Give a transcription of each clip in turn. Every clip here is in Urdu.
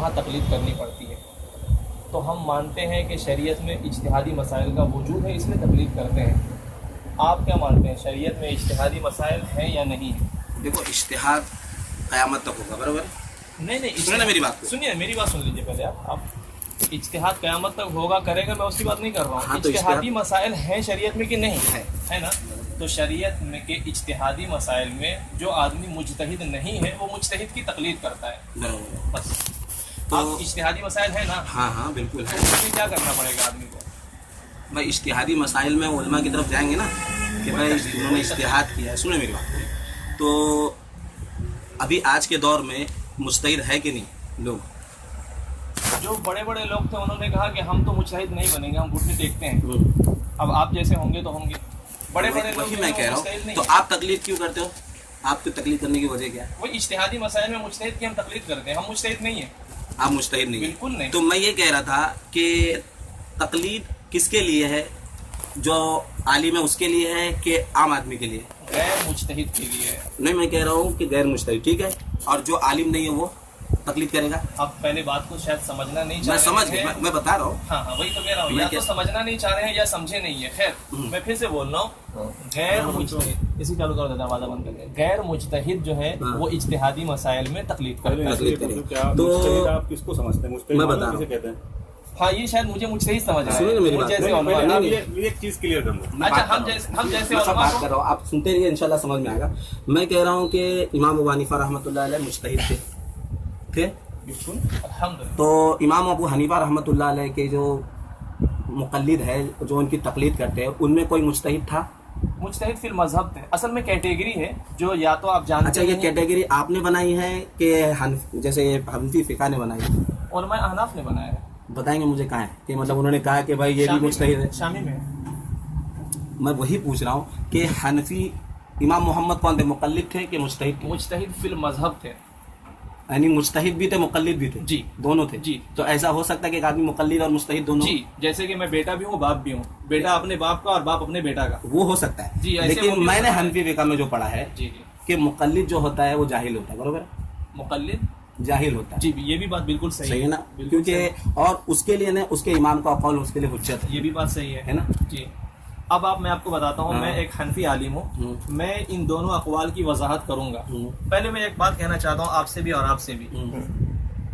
وہاں تقلید کرنی پڑتی ہے. تو ہم مانتے ہیں کہ شریعت میں اجتہادی مسائل کا وجود ہے، اس میں تقلید کرتے ہیں. آپ کیا مانتے ہیں، شریعت میں اجتہادی مسائل ہیں یا نہیں ہیں؟ دیکھو اجتہاد قیامت تک ہوگا، برابر؟ نہیں سنیں نا میری بات کو. سنیے، میری بات سن لیجیے پہلے. آپ اجتہاد قیامت تک ہوگا کرے گا، میں اس کی بات نہیں کر رہا ہوں. ہاں تو اجتہادی مسائل ہیں شریعت میں کہ نہیں ہے نا؟ تو شریعت میں کے اجتہادی مسائل میں جو آدمی مجتہد نہیں ہے وہ مجتہد کی تقلید کرتا ہے. برابر. بس. تو آپ اجتہادی مسائل ہیں نا؟ ہاں بالکل ہے. اس میں کیا کرنا پڑے گا آدمی کو؟ بھائی اجتہادی مسائل میں علماء کی طرف جائیں گے نا کہ بھائی انہوں نے اجتہاد کیا ہے. سنیں میری بات. تو ابھی آج کے دور میں مجتہد ہے کہ نہیں لوگ؟ جو بڑے بڑے لوگ تھے انہوں نے کہا کہ ہم تو مجتہد نہیں بنیں گے، ہم گھٹنے دیکھتے ہیں. اب آپ جیسے ہوں گے تو ہوں گے. بڑے بڑے لوگ میں کہہ رہا ہوں. تو آپ تقلید کیوں کرتے ہو؟ آپ کی تقلید کرنے کی وجہ کیا ہے؟ وہ اجتہادی مسائل میں مجتہد کی ہم تقلید کرتے ہیں، ہم مجتہد نہیں ہیں. آپ مجتہد نہیں ہیں؟ بالکل نہیں. تو میں یہ کہہ رہا تھا کہ تقلید کس کے لیے ہے؟ جو عالم ہے اس کے لیے ہے کہ عام آدمی کے لیے؟ غیر مجتہد کے لیے ہے. نہیں، میں کہہ رہا ہوں کہ غیر مجتہد ٹھیک ہے، اور جو عالم نہیں ہے وہ تقلید کرے گا. آپ پہلے بات کو شاید سمجھنا نہیں چاہ میں رہے سمجھ ہیں. گیا، میں بتا رہا ہوں. ہاں وہی تو کہہ رہا ہوں. یا تو سمجھنا نہیں چاہ رہے ہیں یا سمجھے نہیں ہے. خیر میں پھر سے بول رہا ہوں، غیر مجتہد، اسی چالو کر دیتا ہے، آواز بند کر کے. غیر مجتہد جو ہے وہ اجتہادی مسائل میں تقلید کرتا ہے. تو آپ کس کو سمجھتے ہیں مجتہد؟ میں بتا رہا ہوں. کسے کہتے ہیں؟ ہاں یہ شاید مجھے مجتہد سمجھ رہا سنیں نا میری ہے. بات. جیسے پہلے علماء. آپ یہ ایک چیز کلیئر کر لو. اچھا ہم جیسے میں علماء بات کر رہا ہوں، آپ سنتے رہیے، انشاءاللہ سمجھ میں آئے گا. میں کہہ رہا ہوں کہ امام ابو حنیفہ رحمۃ اللہ علیہ مجتہد تھے. بالکل الحمدللہ. تو امام ابو حنیفہ رحمۃ اللہ علیہ کے جو مقلد ہے، جو ان کی تقلید کرتے ہیں، ان میں کوئی مجتہد تھا؟ مجتہد فی المذہب تھے. اصل میں کیٹیگری ہے جو یا تو آپ جانتے اچھا، یہ کیٹیگری آپ نے بنائی ہے کہ جیسے حنفی فقہ نے بنائی ہے؟ علماء احناف نے بنایا ہے. بتائیں گے مجھے کہاں ہے کہ مطلب انہوں نے کہا کہ بھائی یہ بھی مجتہد ہے؟ شامی میں. میں وہی پوچھ رہا ہوں کہ حنفی امام محمد کون تھے، مقلد تھے کہ مجتہد تھے؟ مجتہد فی المذہب تھے. یعنی مجتہد بھی تھے، مقلد بھی تھے؟ جی دونوں تھے. جی. تو ایسا ہو سکتا ہے کہ ایک آدمی مقلد اور مجتہد دونوں؟ جی جیسے کہ میں بیٹا بھی ہوں، باپ بھی ہوں. بیٹا اپنے باپ کا اور باپ اپنے بیٹا کا. وہ ہو سکتا ہے. جی ایسے لیکن میں نے حنفی فقہ میں جو پڑھا ہے جی جی کہ مقلد جو ہوتا ہے وہ جاہل ہوتا ہے، برابر؟ مقلد جاہل ہوتا ہے. جی یہ بھی بات بالکل صحیح ہے نا؟ بالکل کیونکہ اور اس کے لیے نا اس کے امام کا قول اس کے لیے حجت ہے. یہ بھی بات صحیح ہے نا؟ جی. اب میں آپ کو بتاتا ہوں، میں ایک حنفی عالم ہوں. میں ان دونوں اقوال کی وضاحت کروں گا. پہلے میں ایک بات کہنا چاہتا ہوں آپ سے بھی اور آپ سے بھی.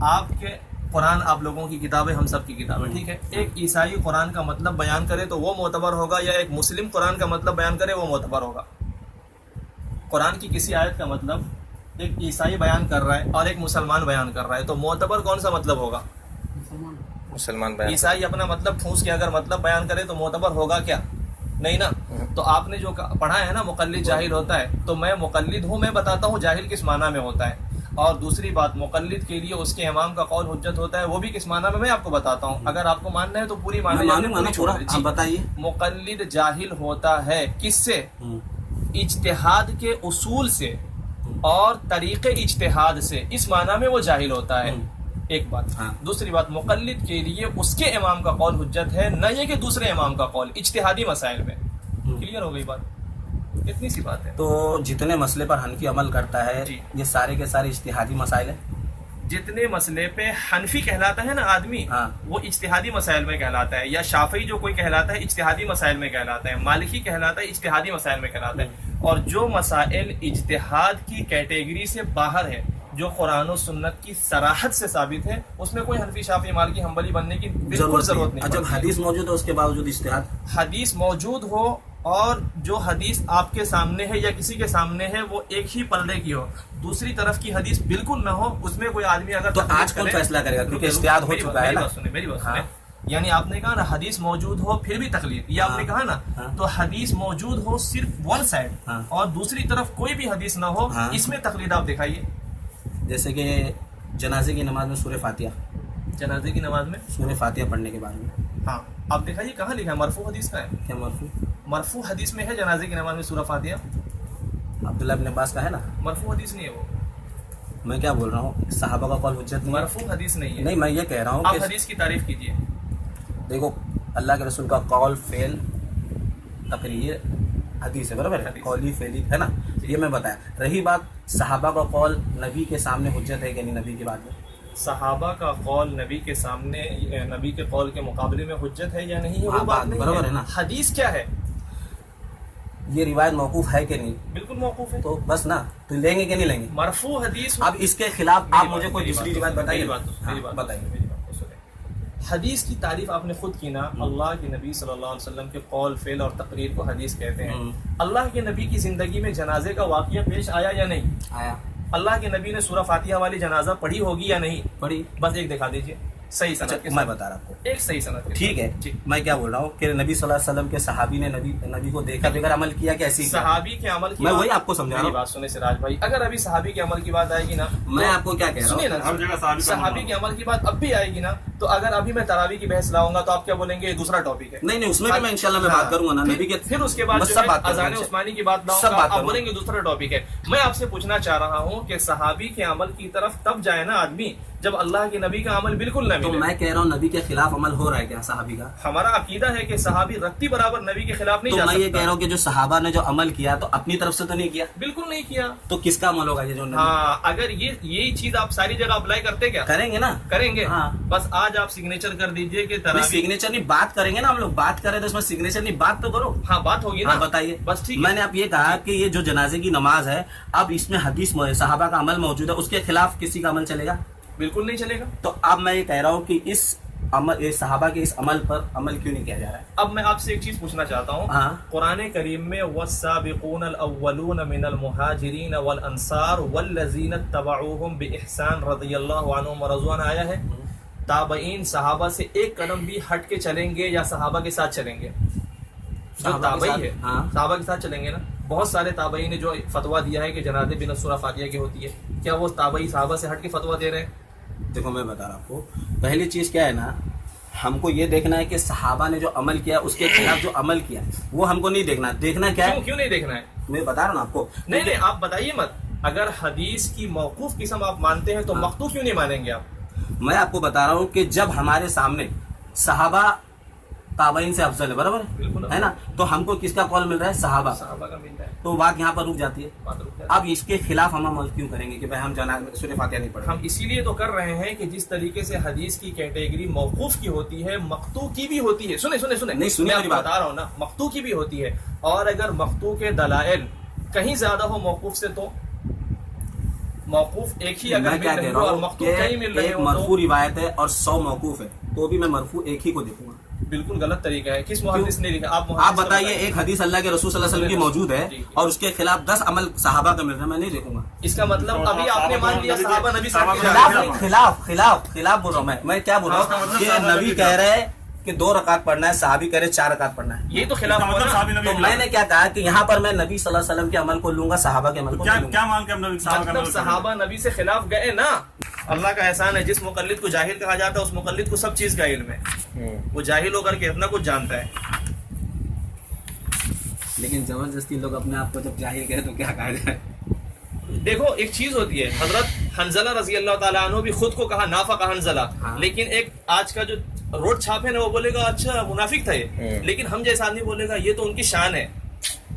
آپ کے قرآن آپ لوگوں کی کتابیں، ہم سب کی کتابیں، ٹھیک ہے. ایک عیسائی قرآن کا مطلب بیان کرے تو وہ معتبر ہوگا، یا ایک مسلم قرآن کا مطلب بیان کرے وہ معتبر ہوگا. قرآن کی کسی آیت کا مطلب ایک عیسائی بیان کر رہا ہے اور ایک مسلمان بیان کر رہا ہے، تو معتبر کون سا مطلب ہوگا؟ مسلمان بیان. عیسائی اپنا مطلب ٹھونس کے اگر مطلب بیان کرے تو معتبر ہوگا کیا؟ نہیں نا. تو آپ نے جو پڑھا ہے نا مقلد جاہل ہوتا ہے، تو میں مقلد ہوں، میں بتاتا ہوں جاہل کس معنی میں ہوتا ہے. اور دوسری بات، مقلد کے لیے اس کے امام کا قول حجت ہوتا ہے، وہ بھی کس معنی میں آپ کو بتاتا ہوں. اگر آپ کو ماننا ہے تو پوری معنی. بتائیے. مقلد جاہل ہوتا ہے کس سے؟ اجتہاد کے اصول سے اور طریقے اجتہاد سے، اس معنی میں وہ جاہل ہوتا ہے. ایک بات. دوسری بات، مقلد کے لیے اس کے امام کا قول حجت ہے، نہ یہ کہ دوسرے امام کا قول، اجتہادی مسائل میں. کلیئر ہو گئی بات؟ اتنی سی بات ہے. تو جتنے مسئلے پر حنفی عمل کرتا ہے یہ سارے کے سارے اجتہادی مسائل ہیں. جتنے مسئلے پہ حنفی کہلاتا ہے نا آدمی، وہ اجتہادی مسائل میں کہلاتا ہے. یا شافعی جو کوئی کہلاتا ہے اجتہادی مسائل میں کہلاتا ہے. مالکی کہلاتا ہے اجتہادی مسائل میں کہلاتا ہے. اور جو مسائل اجتہاد کی کیٹیگری سے باہر ہے، جو قرآن و سنت کی صراحت سے ثابت ہے، اس میں کوئی حنفی شافعی مالکی حنبلی بننے کی بالکل ضرورت نہیں. جب حدیث موجود ہے اس کے باوجود اجتہاد؟ حدیث موجود ہو اور جو حدیث آپ کے سامنے ہے یا کسی کے سامنے ہے وہ ایک ہی پلڑے کی ہو، دوسری طرف کی حدیث بالکل نہ ہو، اس میں کوئی آدمی اگر تو آج کون فیصلہ کرے گا؟ کیونکہ اجتہاد ہو چکا ہے نا. میری بات سنیں. یعنی آپ نے کہا نا حدیث موجود ہو پھر بھی تقلید، یہ آپ نے کہا نا. تو حدیث موجود ہو صرف ون سائڈ اور دوسری طرف کوئی بھی حدیث نہ ہو، اس میں تقلید آپ دکھائیے. جیسے کہ جنازے کی نماز میں سورہ فاتحہ، جنازے کی نماز میں سورہ فاتحہ پڑھنے کے بارے میں ہاں آپ دکھائیے کہاں لکھا ہے؟ مرفوع حدیث کا ہے کیا؟ مرفوع حدیث میں ہے جنازے کی نماز میں سورہ فاتحہ. عبداللہ ابن عباس کا ہے نا. مرفوع حدیث نہیں ہے وہ. میں کیا بول رہا ہوں، صحابہ کا قول حجت نہیں. مرفوع حدیث نہیں ہے. نہیں، میں یہ کہہ رہا ہوں آپ کہ حدیث کی تعریف کیجیے. دیکھو اللہ کے رسول کا قول فعل تقریر حدیث ہے، برابر ہے، قولی فعلی ہے نا. یہ میں بتایا. رہی بات صحابہ کا قول، نبی کے سامنے حجت ہے کہ نہیں نبی کی بات میں؟ صحابہ کا قول نبی کے سامنے نبی کے قول کے مقابلے میں حجت ہے یا نہیں ہے، وہ ہاں، بات نہیں برابر ہے نا۔ حدیث کیا ہے؟ یہ روایت موقوف ہے کہ نہیں؟ بالکل موقوف ہے۔ تو بس نا، تو لیں گے کہ نہیں لیں گے؟ مرفوع حدیث اب اس کے خلاف آپ مجھے کوئی دوسری روایت بتائیے۔ میری بات بتائیے۔ میری بات تو سنیں۔ حدیث کی تعریف آپ نے خود کی نا، اللہ کے نبی صلی اللہ علیہ وسلم کے قول، فعل اور تقریر کو حدیث کہتے ہیں۔ اللہ کے نبی کی زندگی میں جنازے کا واقعہ پیش آیا یا نہیں آیا؟ اللہ کے نبی نے سورہ فاتحہ والی جنازہ پڑھی ہوگی یا نہیں پڑھی؟ بس ایک دکھا دیجئے صحیح سند کے میں ساتھ۔ بتا رہا آپ کو، ایک صحیح سند کے ٹھیک ہے؟ جی۔ میں کیا بول رہا ہوں کہ نبی صلی اللہ علیہ وسلم کے صحابی نے نبی کو دیکھا بغیر عمل کیا کہ ایسی؟ صحابی کے عمل کی میں بات- وہی آپ کو سمجھا رہا میری ہوں۔ بات سنیں سراج بھائی، اگر ابھی صحابی کے عمل کی بات آئے گی نا، میں آپ کو کیا کہہ رہا سنیے ہوں، نا، ہر جگہ صحابی کا صحابی کے عمل کی بات اب بھی آئے گی نا، تو اگر ابھی میں تراویح کی بحث لاؤں گا تو آپ کیا بولیں گے یہ دوسرا ٹاپک ہے؟ نہیں اس میں بھی میں انشاءاللہ میں بات کروں گا نا نبی کے، پھر اس کے بعد بس جو سب ہے بات کروں گا، اذان عثمانی کی بات لاؤں سب گا، بات آپ کروں گا۔ بولیں گے دوسرا ٹاپک ہے۔ میں آپ سے پوچھنا چاہ رہا ہوں کہ صحابی کے عمل کی طرف تب جائے نا آدمی جب اللہ کے نبی کا عمل بالکل نہ تو ملے۔ میں کہہ رہا ہوں نبی کے خلاف عمل ہو رہا ہے کیا صحابی کا؟ ہمارا عقیدہ ہے کہ صحابی رتی برابر نبی کے خلاف نہیں تو جا میں یہ سکتا۔ کہہ رہا ہوں کہ جو صحابہ نے جو عمل کیا تو اپنی طرف سے تو نہیں کیا، بالکل نہیں کیا۔ تو کس کا عمل ہوگا یہ جو نبی؟ ہاں، اگر یہی چیز آپ ساری جگہ اپلائی کرتے کیا کریں گے نا، کریں گے؟ ہاں۔ بس آج آپ سگنیچر کر دیجئے کہ تراویح، سگنیچر نہیں، بات کریں گے نا، ہم لوگ بات کریں تو اس میں سگنیچر نہیں، بات تو کرو۔ ہاں بات ہوگی ہاں نا، بتائیے۔ بس ٹھیک ہے۔ میں نے اب یہ کہا کہ یہ جو جنازے کی نماز ہے، اب اس میں حدیث صحابہ کا عمل موجود ہے، اس کے خلاف کسی کا عمل چلے گا؟ بالکل نہیں چلے گا۔ تو اب میں یہ کہہ رہا ہوں کہ اس عمل، صحابہ کے اس عمل پر عمل کیوں نہیں کیا جا رہا ہے؟ اب میں آپ سے ایک چیز پوچھنا چاہتا ہوں، ہاں۔ قرآن کریم میں والسابقون الاولون من المہاجرین والانصار والذین اتبعوہم باحسان رضی اللہ عنہم ورضوان آیا ہے؟ تابعین صحابہ سے ایک قدم بھی ہٹ کے چلیں گے یا صحابہ کے ساتھ چلیں گے؟ جو صحابہ کے تابعی ساتھ، ہے ہاں۔ صحابہ کے ساتھ چلیں گے نا۔ بہت سارے تابعین نے جو فتویٰ دیا ہے کہ جنازے بنا سورہ فاتحہ کی ہوتی ہے، کیا وہ تابعی صحابہ سے ہٹ کے فتویٰ دے رہے ہیں؟ دیکھو میں بتا رہا ہوں آپ کو، پہلی چیز کیا ہے نا، ہم کو یہ دیکھنا ہے کہ صحابہ نے جو عمل کیا اس کے خلاف جو عمل کیا وہ ہم کو نہیں دیکھنا، دیکھنا کیا ہے، کیوں نہیں دیکھنا ہے؟ میں بتا رہا ہوں آپ کو۔ نہیں نہیں، آپ بتائیے مت، اگر حدیث کی موقوف قسم آپ مانتے ہیں تو مقطوع کیوں نہیں مانیں گے آپ؟ میں آپ کو بتا رہا ہوں کہ جب ہمارے سامنے صحابہ تابعین سے افضل ہے، برابر بالکل ہے نا، تو ہم کو کس کا قول مل رہا ہے؟ صحابہ۔ صحابہ کا ملتا ہے، تو بات یہاں پر رک جاتی ہے۔ بات رک جاتی ہے۔ اب اس کے خلاف ہم عمل کیوں کریں گے کہ بھائی ہم سورہ فاتحہ نہیں پڑھ ہم رہے؟ اسی لیے تو کر رہے ہیں کہ جس طریقے سے حدیث کی کیٹیگری موقوف کی ہوتی ہے، مقطوع کی بھی ہوتی ہے۔ سنیں سنیں سنیں، نہیں، سنیں میں آپ میری کو بات۔ بتا رہا ہوں نا، مقطوع کی بھی ہوتی ہے، اور اگر مقطوع کے دلائل کہیں زیادہ ہو موقوف سے تو موقوف ایک ہی اگر میں مل کیا رہے کہہ ہو رہا اور ہوں مقطوع کہ کہیں مل رہے ایک ہو مرفوع تو روایت ہے اور 100 موقوف ہے، تو بھی میں مرفوع ایک ہی کو دیکھوں گا۔ بالکل غلط طریقہ ہے۔ کس محدث نے لکھا؟ آپ آپ بتائیے، ایک حدیث اللہ کے رسول صلی اللہ علیہ وسلم کی موجود ہے اور اس کے خلاف 10 عمل صحابہ کا مل رہا ہے، میں نہیں دیکھوں گا۔ اس کا مطلب ابھی آپ نے مان لیا صحابہ نبی صاحب کی خلاف جانب نہیں، خلاف بول رہا ہوں میں کیا بول رہا ہوں کہ نبی کہہ رہے ہیں کہ 2 رکعت پڑھنا ہے، صحابی کہہ رہے 4 رکعت پڑھنا ہے۔ یہ تو خلاف ہوا نا۔ تو میں نے کیا کہا کہ یہاں پر میں نبی صلی اللہ علیہ وسلم کے عمل کو لوں گا، صحابہ کے عمل کو نہیں لوں گا۔ کیا مان کے ہم نبی صحابہ کا مطلب عمل کریں؟ صحابہ نبی سے خلاف گئے نا۔ اللہ کا احسان ہے، جس مقلد کو جاہل کہا جاتا ہے اس مقلد کو سب چیز کا علم ہے، وہ جاہل ہو کر کے اتنا کچھ جانتا ہے۔ لیکن زبردستی لوگ اپنے آپ کو جب جاہل کہے تو کیا کہا جائے؟ دیکھو ایک چیز ہوتی ہے، حضرت حنزلہ رضی اللہ تعالیٰ عنہ بھی خود کو کہا نافق حنزلہ، ہاں۔ لیکن ایک آج کا جو روڈ چھاپ ہے نا وہ بولے گا اچھا منافق تھا یہ، لیکن ہم جیسا آدمی بولے گا یہ تو ان کی شان ہے،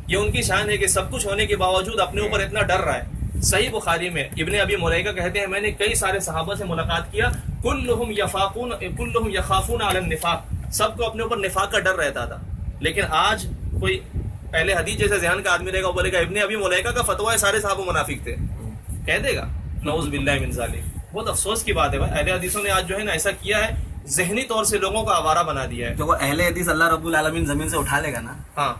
یہ ان کی شان ہے کہ سب کچھ ہونے کے باوجود اپنے اوپر اتنا ڈر رہا ہے۔ صحیح بخاری میں ابن ابی ملیکہ کہتے ہیں میں نے کئی سارے صحابہ سے ملاقات کیا، کلہم یخافون علی النفاق، سب کو اپنے اوپر نفاق کا ڈر رہتا تھا۔ لیکن آج کوئی پہلے حدیث جیسے ذہن کا آدمی رہے گا وہ بولے گا ابن ابی ملیکہ کا فتویٰ ہے سارے صحابہ منافق تھے، کہہ دے گا، نعوذ باللہ من ذالک۔ بہت افسوس کی بات ہے بھائی، اہل حدیثوں نے آج جو ہے نا ایسا کیا ہے، ذہنی طور سے لوگوں کو آوارہ بنا دیا ہے۔ جو اہل حدیث اللہ رب العالمین زمین سے اٹھا لے گا نا، ہاں،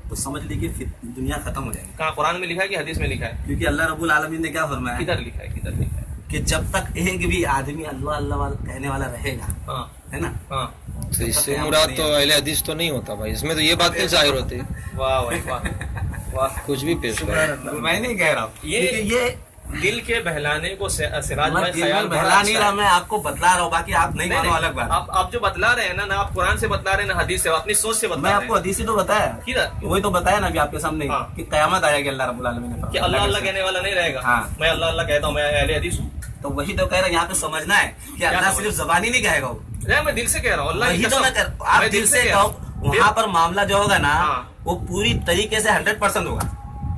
تو سمجھ لیجیے دنیا ختم ہو جائے گی، کہاں قرآن میں لکھا ہے کہ حدیث میں لکھا ہے؟ کیونکہ اللہ رب العالمین نے کیا فرمایا ہے کدھر لکھا ہے؟ کدھر لکھا ہے؟ کہ جب تک ایک بھی آدمی اللہ اللہ والا کہنے والا رہے گا، ہاں ہے نا، ہاں، تو اس سے مراد تو اہل حدیث تو نہیں ہوتا بھائی، اس میں تو یہ بات نہیں ظاہر ہوتی، واہ واہ واہ واہ، کچھ بھی پیش کرے۔ میں نہیں کہہ رہا ہوں یہ دل کے بہلانے کو سراج میں بھائی دل خیال میں بڑا بہلا اچھا نہیں ہے۔ رہا، میں آپ کو بتلا رہا ہوں، باقی آپ نہیں مانو الگ بات۔ آپ جو بتلا رہے ہیں نا آپ قرآن سے بتلا رہے ہیں نہ حدیث سے، اپنی سوچ سے میں بتلا آپ رہے کو ہیں حدیث سے تو بتایا، کدھر؟ وہی تو بتایا نا ابھی آپ کے سامنے ہاں۔ کہ قیامت آئے گی، اللہ رب العالمین نے کہ فرمایا اللہ اللہ کہنے والا نہیں رہے گا۔ ہاں۔ میں اللہ اللہ کہتا ہوں، میں اہل حدیث ہوں، تو وہی تو کہہ رہا ہوں، یہاں پہ سمجھنا ہے کہ اللہ صرف زبانی نہیں کہے گا، وہ میں دل سے کہہ رہا ہوں، اللہ کی وہی تو قسم، میں آپ دل سے کہہ رہا کہو، ہوں۔ وہاں پر معاملہ جو ہوگا نا ہاں۔ وہ پوری طریقے سے 100% ہوگا،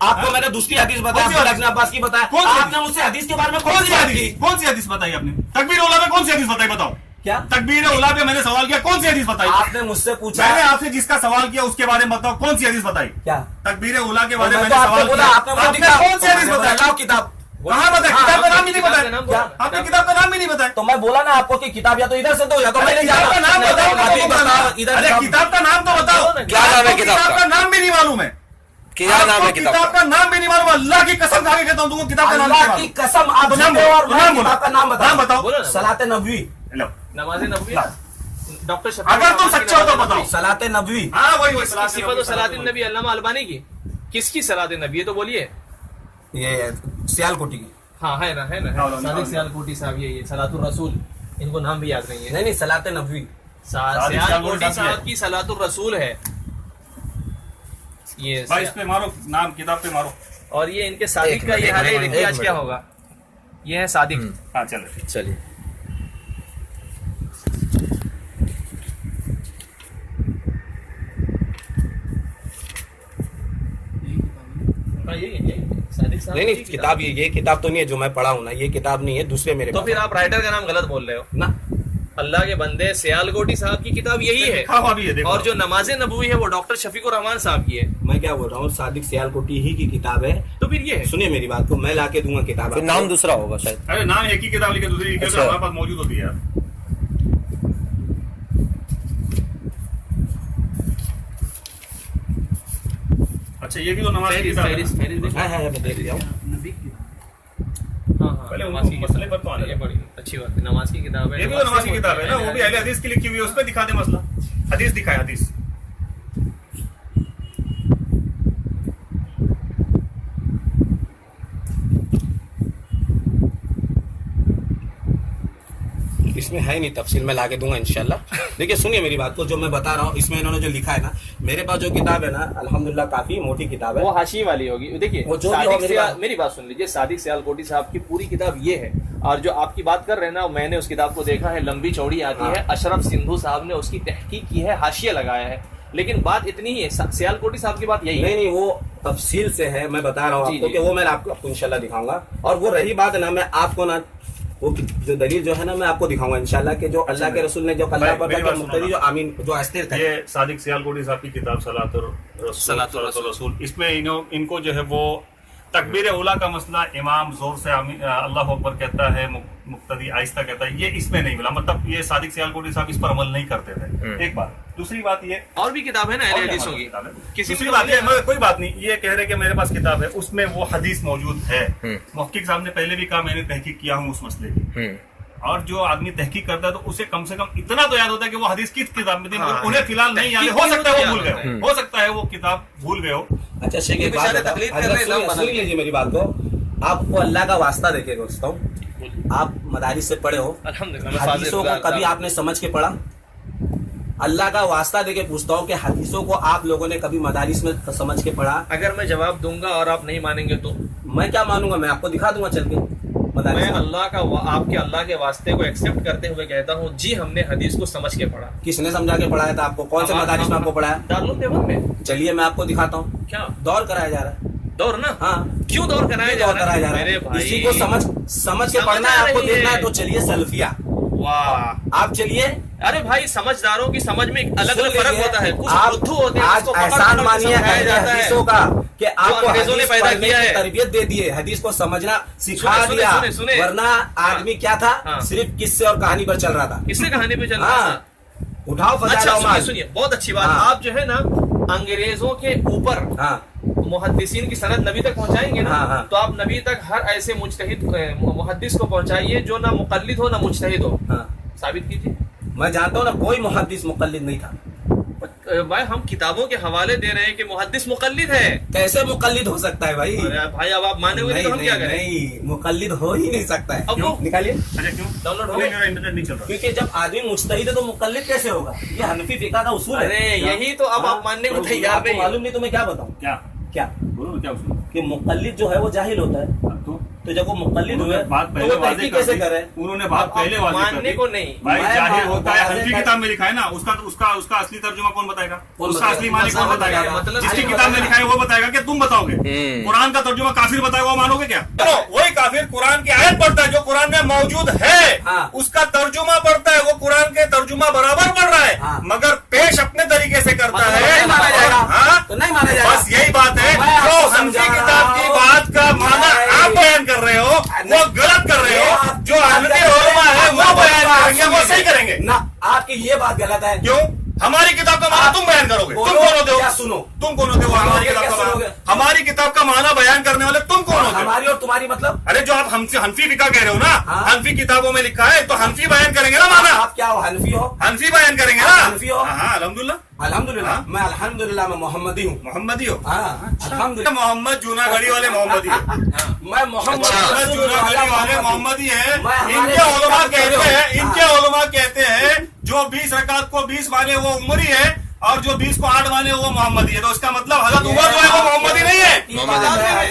آپ کو میں نے دوسری حدیث بتایا، کون سی عبداللہ ابن عباس کی بتایا، کون سی آپ نے مجھ سے حدیث کے بارے میں کون سی حدیث بتائی آپ نے؟ تکبیر اولا میں کون سی حدیث بتائی بتاؤ؟ کیا تکبیر اولا پہ میں نے سوال کیا، کون سی حدیث بتائی؟ آپ نے مجھ سے پوچھا، میں نے آپ سے جس کا سوال کیا اس کے بارے میں بتاؤ کون سی حدیث بتائی؟ کیا تکبیر اولا کے بارے میں میں نے تو آپ کو سوال بولا، کیا، آپ نے مجھے آپ نے دکھا، کون سی حدیث میں نے بتائی؟ بتایا کتاب، کہاں بتایا؟ کتاب کا نام بھی نہیں کتاب کا بتایا، نام بولا نا۔ آپ نے کتاب کا نام بھی نہیں بتایا۔ تو میں بولا نا آپ کو کہ کتاب یا تو ادھر سے دو یا تو میں نہیں کتاب کا نام بتاؤ، ارے کتاب کا نام تو بتاؤ، کیا نام ہے کتاب کتاب کا نام بھی نہیں معلوم ہے، کیا نام ہے کتاب کتاب کا نام بھی نہیں معلوم، اللہ کی قسم کھا کے کہتا ہوں تم کو کتاب کا نام اللہ کی قسم آپ نام جھوٹے اور نام میں کتاب کا نام نام بتاؤ، بتاؤ۔ صلاۃ نبوی، نماز نبوی ڈاکٹر شفیق اگر تم سچے ہو تو بتاؤ۔ صلاۃ نبوی، ہاں وہی صفت و صلاۃ النبی علامہ البانی کی، کس کی صلاۃ النبی ہے تو بولیے؟ یہ سیال کوٹی کی، ہاں ہے نا صادق سیال کوٹی صاحب، یہ صلاۃ الرسول، ان کو نام بھی یاد نہیں ہے۔ نہیں صلاۃ نبوی، سیال کوٹی صاحب کی صلاۃ الرسول ہے یہ، بھائی اس پہ مارو نام، کتاب پہ مارو۔ اور یہ ان کے صادق کا یہ حال ہے، دیکھیے آج کیا ہوگا، یہ ہے صادق۔ ہاں چلے چلیے نہیں نہیں کتاب یہ کتاب تو نہیں ہے جو میں پڑھا ہوں نا، یہ کتاب نہیں ہے، دوسرے میرے تو پھر آپ رائٹر کا نام غلط بول رہے ہو نا، اللہ کے بندے، سیال کوٹی صاحب کی کتاب یہی ہے، لکھا ہوا بھی ہے، دیکھو۔ اور جو نماز نبوی ہے وہ ڈاکٹر شفیق الرحمان صاحب کی ہے، میں کیا بول رہا ہوں، صادق سیال کوٹی ہی کی کتاب ہے، تو پھر یہ ہے۔ سنیے میری بات کو، میں لا کے دوں گا کتاب، پھر نام دوسرا ہوگا شاید۔ ارے نام ایک ہی کتاب لکھے، دوسری لکھے تو اچھا۔ ہمارے پاس موجود ہوتی ہے یار۔ اچھا یہ بھی تو نماز کی کتاب ہے نا؟ میں دیکھ لیا ہوں، پہلے نماز کی مسئلے پر تو آنے یہ بڑی اچھی بات ہے، نماز کی کتاب ہے، یہ بھی تو نماز کی کتاب ہے نا، وہ بھی اہل حدیث کی لکھی ہوئی ہے، اس پہ دکھا دے مسئلہ، حدیث دکھائے حدیث۔ اس میں ہے نہیں تفصیل، میں لا کے دوں گا انشاءاللہ۔ دیکھیے سنیے میری بات کو، جو میں بتا رہا ہوں اس میں انہوں نے جو لکھا ہے نا، میرے پاس جو کتاب ہے نا الحمدللہ کافی موٹی کتاب ہے، وہ حاشی والی ہوگی۔ دیکھیے وہ جو بھی ہو، میری بات سن لیجیے، صادق سیال کوٹی صاحب کی پوری کتاب یہ ہے، اور جو آپ کی بات کر رہے ہیں نا، میں نے اس کتاب کو دیکھا ہے، لمبی چوڑی آتی ہے، اشرف سندھو صاحب نے اس کی تحقیق کی ہے، حاشیہ لگایا ہے، لیکن بات اتنی ہی ہے، سیال کوٹی صاحب کی بات یہی ہے۔ نہیں وہ تفصیل سے ہے، میں بتا رہا ہوں آپ کو کہ وہ میں آپ کو انشاءاللہ دکھاؤں گا، اور وہ رہی بات نا، میں آپ کو نا وہ جو دلیل جو ہے نا میں آپ کو دکھاؤں گا انشاءاللہ، کہ جو اللہ کے رسول نے جو اللہ پر میری بات سنو مقتدی جو آمین جو استر تھا، یہ صادق سیال کوٹی صاحب کی کتاب صلاۃ الرسول، اس میں ان کو جو ہے وہ تکبیر اولا کا مسئلہ، امام زور سے اللہ اکبر کہتا ہے، مقتدی آہستہ کہتا ہے، یہ اس میں نہیں ملا، مطلب یہ صادق سیال کوٹی صاحب اس پر عمل نہیں کرتے تھے، ایک بات۔ دوسری بات یہ، اور بھی کتاب ہے نا اہل حدیثوں کی، کسی دوسری بات یہ، کوئی بات نہیں، یہ کہہ رہے کہ میرے پاس کتاب ہے، اس میں وہ حدیث موجود ہے، محقق صاحب نے پہلے بھی کہا میں نے تحقیق کیا ہوں اس مسئلے کی، اور جو آدمی تحقیق کرتا ہے تو اسے کم سے کم اتنا تو یاد ہوتا ہے کہ وہ حدیث کس کتاب میں تھی، انہیں فی الحال نہیں یاد ہے، ہو سکتا ہے وہ بھول گئے ہو، سکتا ہے وہ کتاب بھول گئے ہو۔ اچھا شیخ ایک بات سن لیجیے میری بات کو، آپ کو اللہ کا واسطہ دے کے پوچھتا ہوں، آپ مدارس سے پڑھے ہو، حدیثوں کو کبھی آپ نے سمجھ کے پڑھا؟ اللہ کا واسطہ دے کے پوچھتا ہوں کہ حدیثوں کو آپ لوگوں نے کبھی مدارس میں سمجھ کے پڑھا؟ اگر میں جواب دوں گا اور آپ نہیں مانیں گے تو میں کیا مانوں گا، میں آپ کو دکھا دوں گا چل کے مدارس میں میں۔ اللہ کا آپ کے اللہ کے واسطے کو ایکسپٹ کرتے ہوئے کہتا ہوں، جی ہم نے حدیث کو سمجھ کے پڑھا۔ کس نے سمجھا کے پڑھایا تھا آپ کو؟ کون سے مدارس میں آپ کو پڑھایا؟ دارالعلوم دیوبند میں۔ چلیے میں آپ کو دکھاتا ہوں، کیا دور کرایا جا رہا ہے، دور نا؟ ہاں کیوں دور کرایا جا رہا ہے میرے بھائی؟ اسی کو سمجھ کے پڑھنا ہے آپ کو، دیکھنا ہے تو چلیے سلفیہ، واہ آپ چلیے۔ ارے بھائی سمجھداروں کی سمجھ میں الگ الگ فرق ہوتا ہے، کچھ آپ بدھو ہوتے ہیں آج احسان مانیے حدیثوں کا کہ آپ کو انگریزوں نے حدیث پیدا پڑھنے کیا کی ہے، تربیت دے دی ہے، حدیث کو سمجھنا سکھا دیا، سنے ورنہ آدمی کیا تھا، صرف قصے اور کہانی پر چل رہا تھا۔ کس سے کہانی پہ چل رہا تھا؟ اٹھاؤ فضائل اچھا اعمال۔ سنیے بہت اچھی بات، آپ جو ہے نا انگریزوں کے اوپر محدثین کی سند نبی تک پہنچائیں گے نا، تو آپ نبی تک ہر ایسے مجتہد محدث کو پہنچائیے جو نہ مقلد ہو نہ مجتہد ہو، ثابت کیجیے۔ میں جانتا ہوں نا کوئی محدث مقلد نہیں تھا، بھائی ہم کتابوں کے حوالے دے رہے ہیں کہ محدث مقلد ہے، کیسے مقلد ہو سکتا ہے بھائی؟ بھائی اب آپ مانے ہوئے تو ہم کیا کریں؟ نہیں مقلد ہو ہی نہیں سکتا ہے، اب وہ نکالیے اچھا کیوں ڈاؤن لوڈ ہو نہیں، میرا انٹرنیٹ نہیں چل رہا۔ کیونکہ جب آدمی مجتہد ہے تو مقلد کیسے ہوگا؟ یہ حنفی فقہ کا اصول ہے۔ ارے یہی تو اب آپ ماننے کو تیار آپ کو نہیں۔ معلوم نہیں تو میں کیا بتاؤں؟ کیا کیا بولو نا، کیا اصول؟ کہ مقلد جو ہے وہ جاہل ہوتا ہے، تو تو جب وہ مقلد ہوئے بات تو پہلے وہ واضح تحقیق کر کیسے دی، کرے؟ انہوں نے بات پہلے واضح کر ماننے دی کو نہیں بھائی میں ظاہر ہوتا ہے، واضح حنفی کر- کتاب میں لکھا ہے نا، اس کا اصلی ترجمہ کون بتائے گا؟ کون اس کا بتائے گا؟ اصلی معنی کون بتائے گا؟ مطلب جس کی علی کتاب میں لکھا ہے وہ بتائے گا کہ تم بتاؤ گے؟ قرآن کا ترجمہ کافر بتائے گا، وہ مانو گے کیا؟ وہی کافر قرآن کی آیت پڑھتا ہے جو قرآن میں موجود ہے، ہاں۔ اس کا ترجمہ پڑھتا ہے، وہ قرآن کے ترجمہ برابر پڑھ رہا ہے، ہاں۔ مگر پیش اپنے طریقے سے کرتا مطلب ہے۔ نہیں مانا جائے گا، ہاں؟ تو نہیں مانا جائے گا۔ بس یہی بات ہے، میں آپ جو کو حنفی سمجھا رہا کتاب کی ہوں۔ بات کا معنی آپ بیان کر رہے ہو وہ غلط کر رہے ہو، جو حنفی علماء ہے وہ بیان کریں گے، وہ صحیح کریں گے۔ نہ آپ کی یہ بات غلط ہے۔ کیوں؟ ہماری کتاب کا معنی تم بیان کرو گے، تم کون ہوتے ہو؟ کیا سنو، تم کون ہوتے ہو ہماری کتاب کا معنی؟ ہماری کتاب کا معنی بیان کرنے والے تم کون ہوتے ہو؟ ہماری اور تمہاری مطلب ارے جو آپ حنفی فقہ کہہ رہے ہو نا، ہاں۔ حنفی کتابوں میں لکھا ہے تو حنفی بیان کریں گے نا معنی، آپ کیا ہو، حنفی ہو؟ حنفی بیان کریں گے نا۔ آپ حنفی ہو؟ ہاں الحمدللہ الحمدللہ ہاں۔ میں الحمدللہ میں محمدی ہوں۔ محمدی ہو؟ ہاں الحمدللہ محمد جونا گڑھی والے محمدی ہو؟ میں محمد محمد رسول جونا اللہ گڑھی والے محمدی۔ محمدی ہیں۔ میں ان ہمارے کے علماء کہتے ہیں، ہاں۔ ان کے علماء کہتے ہیں جو 20 رکعت کو 20 مانے وہ عمری ہے اور جو 20 کو 8 مانے وہ محمدی ہے، تو اس کا مطلب حضرت عمر جو ہے وہ محمدی نہیں ہے،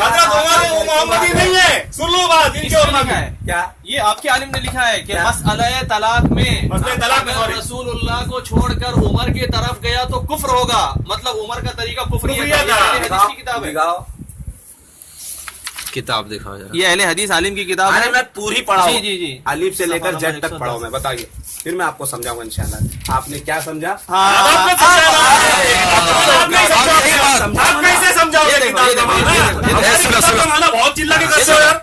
حضرت عمر وہ محمدی نہیں ہے۔ سن لو بات ان اس کے میں علماء لکھا کی۔ ہے، کیا یہ آپ کے عالم نے لکھا ہے کہ کیا؟ مسئلہ طلاق میں مسئلہ طلاق میں اگر sorry۔ رسول اللہ کو چھوڑ کر عمر کی طرف گیا تو کفر ہوگا، مطلب عمر کا طریقہ کفری ہے۔ کفریہ یہ تھا۔ اہل حدیث کی کتاب ہے، دکھاؤ۔ کتاب دکھاؤ ذرا۔ یہ اہل حدیث عالم کی کتاب ہے۔ ارے میں پوری پڑھا ہوں، جی، جی۔ الف سے لے کر صفحہ جیڈ نمبر تک پڑھا ہوں میں، بتائیے پھر میں آپ کو سمجھاؤں گا انشاءاللہ۔ آپ نے کیا سمجھا؟ آپ نے سمجھا، آپ کیسے سمجھاؤ گے کتاب کا معنی؟ کتاب کا معنی بہت چلا کے کرتے ہو یار۔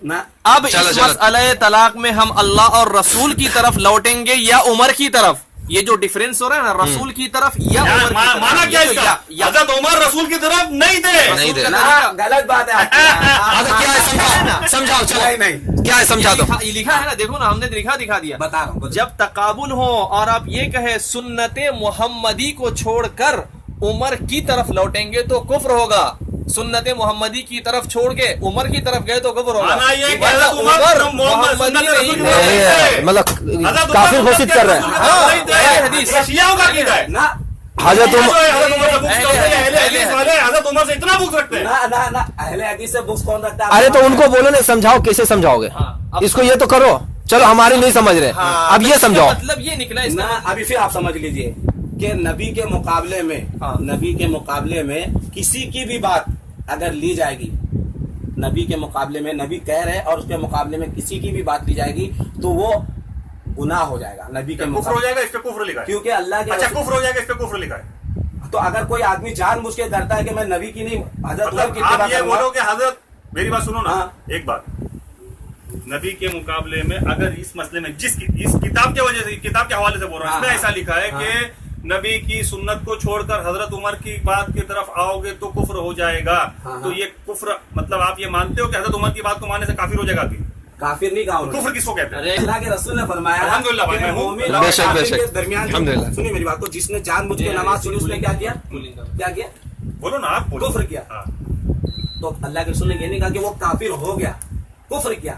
نہ اب چلو، اس چلو۔ مسئلہ طلاق میں ہم اللہ اور رسول کی طرف لوٹیں گے یا عمر کی طرف؟ یہ جو ڈیفرنس ہو رہا ہے نا، رسول کی طرف یا عمر کی طرف، مانا کیا اس کا؟ یا- حضرت عمر رسول کی طرف نہیں تھے۔ نہیں دے نہ، غلط بات ہے آپ کی۔ آگے کیا ہے سمجھاؤ، سمجھاؤ چلو نہیں کیا ہے سمجھا دو۔ یہ لکھا ہے نا، دیکھو نا، ہم نے لکھا دکھا دیا۔ بتا رہا ہوں جب تقابل ہو اور آپ یہ کہیں سنت محمدی کو چھوڑ کر عمر کی طرف لوٹیں گے تو کفر ہوگا، سنت محمدی کی طرف چھوڑ کے عمر کی طرف گئے تو کفر ہوگا۔ مانا یہ کہ ورنہ حضرت عمر محمدی محمدی نہیں رسول ہے۔ مطلب کافر گھوشت کر رہے ہیں۔ ہاں، حدیث۔ شیعوں کا عقیدہ ہے۔ نہ حضرت عمر اہل حدیث والے حضرت عمر سے اتنا بغض رکھتے ہیں۔ نہ اہل حدیث سے بغض کون رکھتا ہے؟ ارے تو ان کو بولو نا، سمجھاؤ کیسے سمجھاؤ گے ہاں، اب- اس کو، یہ تو کرو، چلو ہماری نہیں سمجھ رہے، اب یہ سمجھاؤ۔ مطلب یہ نکلا اس نہ کا ابھی پھر آپ سمجھ لیجئے کہ نبی کے مقابلے میں، ہاں۔ نبی کے مقابلے میں کسی کی بھی بات اگر لی جائے گی، نبی کے مقابلے میں، نبی کہہ رہے اور اس کے مقابلے میں کسی کی بھی بات لی جائے گی تو وہ گناہ ہو جائے گا نبی کے کفر ہو مقابلے، جائے گا، اس پہ کفر لکھا ہے۔ کیونکہ اللہ کے اچھا رسول- کفر ہو جائے گا، اس پہ کفر لکھا ہے۔ تو اگر کوئی آدمی جان بوجھ کے کرتا ہے کہ میں نبی کی نہیں حضرت عمر مطلب کی اتباع آپ یہ کروں گا، بولو کہ حضرت، میری بات سنو نا، ہاں۔ ایک بات، نبی کے مقابلے میں اگر اس مسئلے میں اس کتاب کی وجہ سے، کتاب کے حوالے سے بول رہا ہوں، اس میں ہاں، ایسا لکھا ہے ہاں۔ کہ نبی کی سنت کو چھوڑ کر حضرت عمر کی بات کی طرف آؤ گے تو کفر ہو جائے گا، ہاں، تو یہ کفر، مطلب آپ یہ مانتے ہو کہ حضرت عمر کی بات کو ماننے سے کافر ہو جائے گا کہ کافر نہیں کہا انہوں نے۔ کفر کس کو کہتے ہیں؟ اللہ کے رسول نے فرمایا الحمدللہ بھائی، کہ میں ہوں۔ مومن اور بے شک، بے کافر شک۔ کے درمیان جو- الحمدللہ۔ سنیے میری بات کو، جس نے جان بوجھ کے نماز چھوڑی اس نے کیا کیا؟ کیا کیا؟ بولو نا آپ، بولو۔ کفر کیا۔ ہاں۔ تو اللہ کے رسول نے یہ نہیں کہا کہ وہ کافر ہو گیا، کفر کیا۔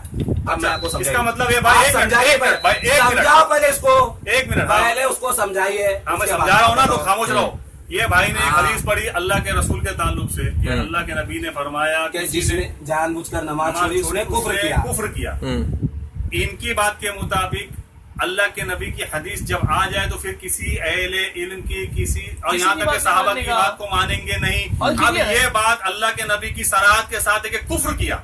اب میں آپ کو اس کا مطلب یہ بھائی، آپ ایک منٹ، سمجھائیے ایک منٹ، بھائی، ایک منٹ۔ سمجھاؤ پہلے اس کو، ایک منٹ، ہاں۔ پہلے اس کو سمجھائیے۔ ہاں میں اس کے سمجھا بعد رہا ہوں نا، تو بتاؤ۔ خاموش رہو۔ یہ بھائی نے ایک ہاں۔ حدیث پڑھی اللہ کے رسول کے تعلق سے کہ اللہ کے نبی نے فرمایا کہ کسی جس نے جان بوجھ کر نماز چھوڑی اس نے کفر کیا۔ کفر کیا۔ ان کی بات کے مطابق اللہ کے نبی کی حدیث جب آ جائے تو پھر کسی اہل علم کی، کسی اور یہاں تک کہ صحابہ کی بات کو مانیں گے نہیں۔ اب یہ بات اللہ کے نبی کی صراحت کے ساتھ ہے کہ کفر کیا۔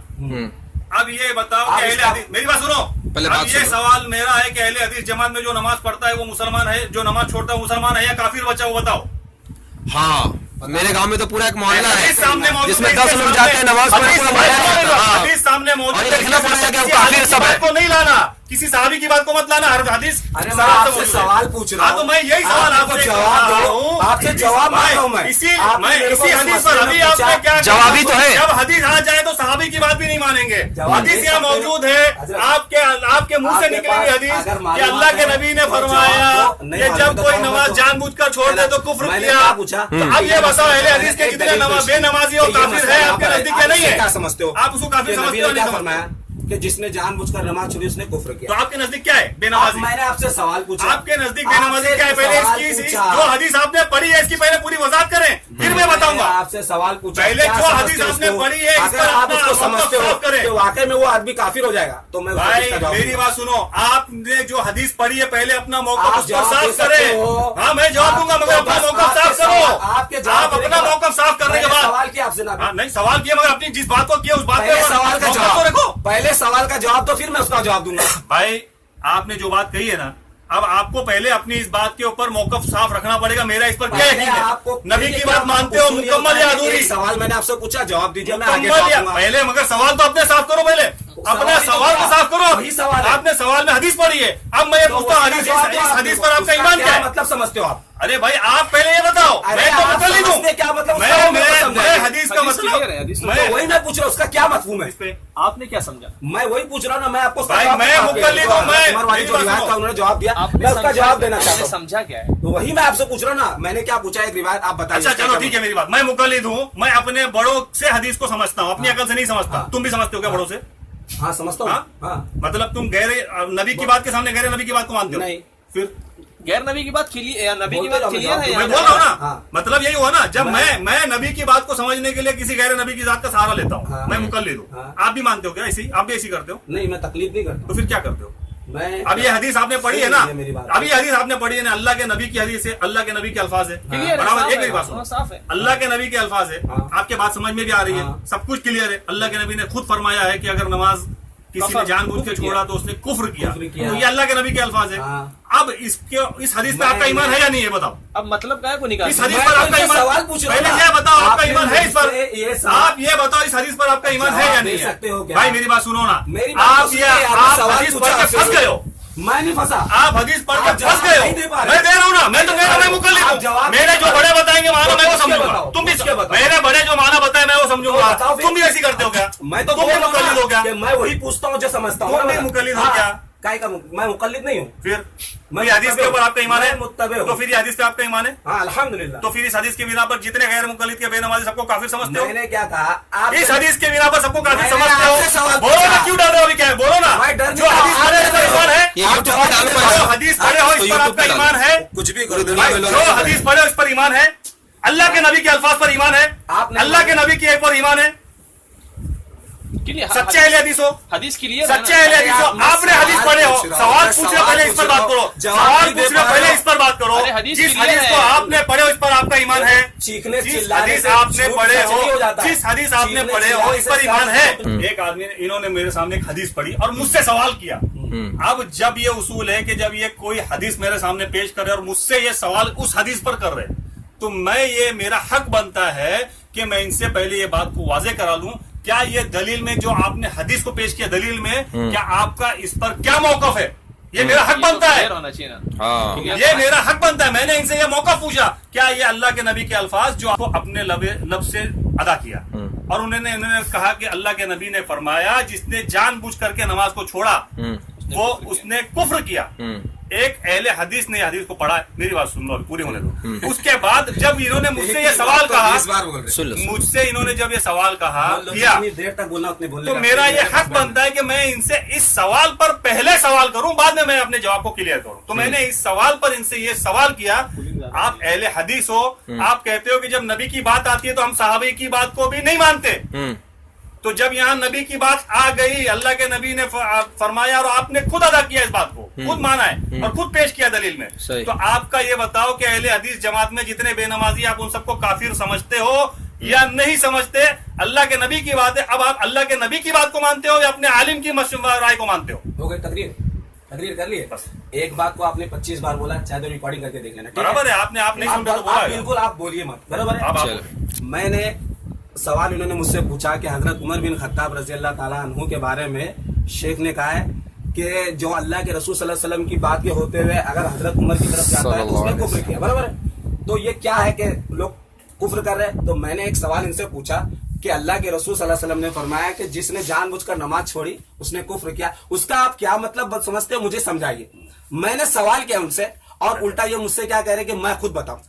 اب یہ بتاؤ کہ اہل حدیث، میری بات سنو، پہلے اب بات یہ سنو۔ سوال میرا ہے کہ اہل حدیث جماعت میں جو نماز پڑھتا ہے وہ مسلمان ہے، جو نماز چھوڑتا ہے وہ مسلمان ہے یا کافر بچہ، وہ بتاؤ۔ ہاں میرے گاؤں میں تو پورا ایک محلہ ہے حدیث سامنے موجود جس میں ہے، 10 لوگ جاتے ہیں نماز پڑھنے، پورا محلہ جاتا ہے۔ ہاں۔ حدیث سامنے موجود اور ہے، یہ دیکھنا پڑے گا کہ وہ کسی کافر حدیث کی سب ہے۔ بات کو نہیں لانا، کسی صحابی کی بات کو مت لانا، ہر حدیث ارے میں آپ سے سوال پوچھ رہا ہوں، تو میں یہی سوال آپ کو سے جواب دو، آپ سے جواب مانگ رہا ہوں میں۔ اسی آپ نے میرے کو اس حدیث پر مسئلے ابھی میں آپ نے پوچھا، کیا جوابی تو ہے۔ جب حدیث آ جائے تو صحابی کی بات بھی نہیں مانیں گے، جواب حدیث دے یہاں سکتے ہیں۔ موجود ہے، حضرت، آپ کے منہ سے آپ کے نکلے گی پاس حدیث اگر کہ معلومات اللہ کے ہے نبی نے تو فرمایا جواب دو، نہیں کہ جب معلوم کوئی تو نماز تو- جان بوجھ کر چھوڑ دے تو کفر میں نے کیا۔ کیا پوچھا؟ تو اب یہ بتاؤ اہل حدیث کے ایک کتنے دلیل پیش بے نمازی اور کہ یہ کافر مسئلہ ہے یہاں آپ کے پر ہے۔ نزدیک یا نہیں اسے ہے؟ کیا سمجھتے ہو؟ آپ اس کو کافر کہ سمجھتے نبی ہو نے نہیں کیا سمجھتے؟ فرمایا کہ جس نے جان بوجھ کر نماز چھوڑی اس نے کفر تو کیا. آپ کے نزدیک کیا ہے بے نمازی؟ میں نے آپ سے سوال پوچھا, آپ کے نزدیک بے نمازی کیا ہے؟ پہلے اس کی جو حدیث آپ نے پڑھی ہے اس کی پہلے پوری وضاحت کریں, پھر میں بتاؤں گا. آپ سے سوال پوچھا, پہلے جو حدیث آپ نے پڑھی ہے اس اگر آپ اس کو سمجھتے ہو کریں. کہ واقعی میں وہ آدمی کافر ہو جائے گا تو میں بھائی میری بات سنو, آپ نے جو حدیث پڑھی ہے پہلے اپنا موقف اس کو صاف کریں. ہاں میں جواب دوں گا مگر اپنا موقف صاف کرو. آپ اپنا موقف صاف کرنے کے بعد سوال کیا آپ سے نہیں سوال کیا مگر اپنی جس بات کو کیا اس بات پہلے سوال کا تو رکھو. جواب, پہلے سوال کا جواب تو پھر میں اس کا جواب دوں گا. بھائی آپ نے جو بات کہی ہے نا, اب آپ کو پہلے اپنی اس بات کے اوپر موقف صاف رکھنا پڑے گا. میرا اس پر کیا یقین ہے؟ نبی کی بات مانتے ہو مکمل یا ادھوری؟ سوال میں نے آپ سے پوچھا, جواب دیجیے, میں آگے مکمل یا بڑھوں گا. پہلے مگر سوال تو اپنے صاف کرو. پہلے اپنا سوال کو صاف کرو. وہی سوال ہے. آپ نے سوال میں حدیث پڑھی ہے, اب میں یہ پوچھتا ہوں اس حدیث پر آپ کا ایمان کیا ہے؟ مطلب سمجھتے ہو آپ؟ ارے بھائی آپ پہلے یہ بتاؤ, میں تو مقلد ہوں. کیا مطلب میں حدیث کا clear ہے, حدیث مطلب وہی میں پوچھ رہا ہوں, اس کا کیا مفہوم ہے؟ آپ نے کیا سمجھا؟ میں وہی پوچھ رہا ہوں نا, میں آپ کو بھائی میں مقلد ہوں. عمر والی جو روایت کا انہوں نے جواب دیا, آپ میں نے اس کا جواب دینا چاہتا ہوں. سمجھا کیا ہے؟ تو وہی میں آپ سے پوچھ رہا ہوں نا, میں نے کیا پوچھا ایک روایت آپ بتائیے. اچھا چلو ٹھیک ہے, میری بات, میں مقلد ہوں, میں اپنے بڑوں سے حدیث کو سمجھتا ہوں, اپنی عقل سے نہیں سمجھتا. تم بھی سمجھتے ہو کیا بڑوں سے؟ ہاں سمجھتا ہوں. ہاں مطلب تم غیر نبی کی بات کے سامنے غیر نبی کی بات کو مانتے ہو؟ نہیں. پھر غیر نبی کی بات نبی کی بات کلیئر ہے. میں بول رہا ہوں نا, ہاں. مطلب یہی ہوا نا, جب میں نبی کی بات کو سمجھنے کے لیے کسی غیر نبی کی ذات کا سہارا لیتا ہوں, ہاں. میں مقلد ہوں. ہاں. آپ بھی مانتے ہو کیا ایسی؟ آپ بھی ایسی کرتے ہو؟ نہیں, میں تکلیف نہیں کرتا. تو پھر کیا کرتے ہو؟ میں اب یہ حدیث آپ نے پڑھی ہے نا, میری بات, اب یہ حدیث آپ نے پڑھی ہے نا, اللہ کے نبی کی حدیث ہے, اللہ کے نبی کے الفاظ ہے. برابر, ایک میری بات سنو, صاف ہے. اللہ کے نبی کے الفاظ ہے, آپ کے بات سمجھ میں بھی آ رہی ہے, ہاں. سب کچھ کلیئر ہے. اللہ کے نبی نے خود فرمایا ہے کہ اگر نماز کسی نے جان بوجھ کے چھوڑا تو اس نے کفر کیا. تو یہ اللہ کے نبی کے الفاظ ہے. اب اس حدیث پہ آپ کا ایمان ہے یا نہیں ہے بتاؤ؟ اب مطلب کیا ہے کو نکال. اس حدیث پر آپ کا ایمان, سوال پوچھ رہا ہوں. پہلے یہ بتاؤ آپ کا ایمان ہے اس پر؟ آپ یہ بتاؤ اس حدیث پر آپ کا ایمان ہے یا نہیں ہے؟ سکتے ہو کیا؟ بھائی میری بات سنو نا, آپ آپ حدیث پڑھ کے پھنس گئے ہو. میں نہیں پھنسا, آپ حدیث پڑھ کے پھنس گئے ہو. میں دے رہا ہوں نا, میں تو کہہ رہا ہوں میں مقلد ہوں. میرے جو بڑے بتائیں گے معنی میں وہ سمجھوں گا. تم بھی میرے بڑے جو معنی بتائیں میں وہ سمجھوں گا. تم بھی ایسی کرتے ہو کیا؟ میں تو مقلد ہو کیا؟ میں وہی پوچھتا ہوں جو سمجھتا ہوں. تم بھی مقلد ہو کیا؟ میں مقلد نہیں ہوں. پھر یہ حدیث کے اوپر آپ کا ایمان ہے؟ تو پھر یہ حدیث پہ آپ کا ایمان ہے؟ ہاں الحمدللہ. تو پھر اس حدیث کی بنا پر جتنے غیر مقلد کے بے نمازی سب کو کافر سمجھتے ہو؟ میں نے کیا کہا, اس حدیث کے بنا پر سب کو کافر میں نے سمجھتے آپ سے ہو؟ سوال بولو نا, پوچھا. کیوں ڈر رہے ہو ابھی؟ کیا ہے بولو نا. میں ڈر جو حدیث پڑھے اس پر ایمان ہے, یہ آپ جو ڈالو جو حدیث پڑھے ہو اس پر آپ کا ایمان ہے, کچھ بھی کرو, جو حدیث پڑھے اس پر ایمان ہے, اللہ کے نبی کے الفاظ پر ایمان ہے, اللہ کے نبی کی ایک پر ایمان ہے, سچے اہل حدیث ہو, حدیث کلیئر, سچے اہل حدیث ہو. آپ نے حدیث پڑھے ہو, سوال پوچھ رہے پہلے اس پر بات کرو, سوال پوچھ رہے پہلے اس پر بات کرو. جس حدیث کو آپ نے پڑھے ہو اس پر آپ کا ایمان ہے, جس حدیث آپ نے پڑھے ہو, جس حدیث آپ نے پڑھے ہو اس پر ایمان ہے. ایک آدمی نے, انہوں نے میرے سامنے ایک حدیث پڑھی اور مجھ سے سوال کیا. اب جب یہ اصول ہے کہ جب یہ کوئی حدیث میرے سامنے پیش کرے اور مجھ سے یہ سوال اس حدیث پر کر رہے, تو میں یہ میرا حق بنتا ہے کہ میں ان سے پہلے یہ بات کو واضح کرا لوں, کیا یہ دلیل میں جو آپ نے حدیث کو پیش کیا دلیل میں, کیا آپ کا اس پر کیا موقف ہے؟ یہ میرا حق بنتا ہے, یہ میرا حق بنتا ہے. میں نے ان سے یہ موقف پوچھا, کیا یہ اللہ کے نبی کے الفاظ جو آپ کو اپنے لب سے ادا کیا, اور انہوں نے کہا کہ اللہ کے نبی نے فرمایا جس نے جان بوجھ کر کے نماز کو چھوڑا وہ اس نے کفر کیا. ایک اہل حدیث نے حدیث کو پڑھا, میری بات سن لو پوری ہونے دو. اس کے بعد جب انہوں نے مجھ سے یہ سوال کہا, مجھ سے انہوں نے جب یہ سوال کہا کیا, تو میرا یہ حق بنتا ہے کہ میں ان سے اس سوال پر پہلے سوال کروں, بعد میں اپنے جواب کو کلیئر کروں. تو میں نے اس سوال پر ان سے یہ سوال کیا, آپ اہل حدیث ہو, آپ کہتے ہو کہ جب نبی کی بات آتی ہے تو ہم صحابی کی بات کو بھی نہیں مانتے, تو جب یہاں نبی کی بات آ گئی, اللہ کے نبی نے فرمایا اور آپ نے خود ادا کیا اس بات کو, خود مانا ہے اور خود پیش کیا دلیل میں, تو آپ کا یہ بتاؤ کہ اہل حدیث جماعت میں جتنے بے نمازی آپ ان سب کو کافر سمجھتے ہو یا نہیں سمجھتے؟ اللہ کے نبی کی بات ہے, اب آپ اللہ کے نبی کی بات کو مانتے ہو یا اپنے عالم کی رائے کو مانتے ہو گئی تقریر کر لیے. بس ایک بات کو آپ نے 25 بار بولا, چاہے تو ریکارڈنگ کر کے دیکھ لینا. برابر ہے, آپ نہیں سمجھا تو بولا, بالکل آپ بولیے مت. برابر ہے. میں نے سوال انہوں نے مجھ سے پوچھا کہ حضرت عمر بن خطاب رضی اللہ تعالیٰ عنہ کے بارے میں شیخ نے کہا ہے کہ جو اللہ کے رسول صلی اللہ علیہ وسلم کی بات کے ہوتے ہوئے اگر حضرت عمر کی طرف جاتا ہے تو اس نے کفر کیا. برابر ہے. تو یہ کیا ہے کہ لوگ کفر کر رہے ہیں؟ تو میں نے ایک سوال ان سے پوچھا کہ اللہ کے رسول صلی اللہ علیہ وسلم نے فرمایا کہ جس نے جان بوجھ کر نماز چھوڑی اس نے کفر کیا, اس کا آپ کیا مطلب سمجھتے ہیں, مجھے سمجھائیے. میں نے سوال کیا ان سے اور الٹا یہ مجھ سے کیا کہہ رہے کہ میں خود بتاؤں.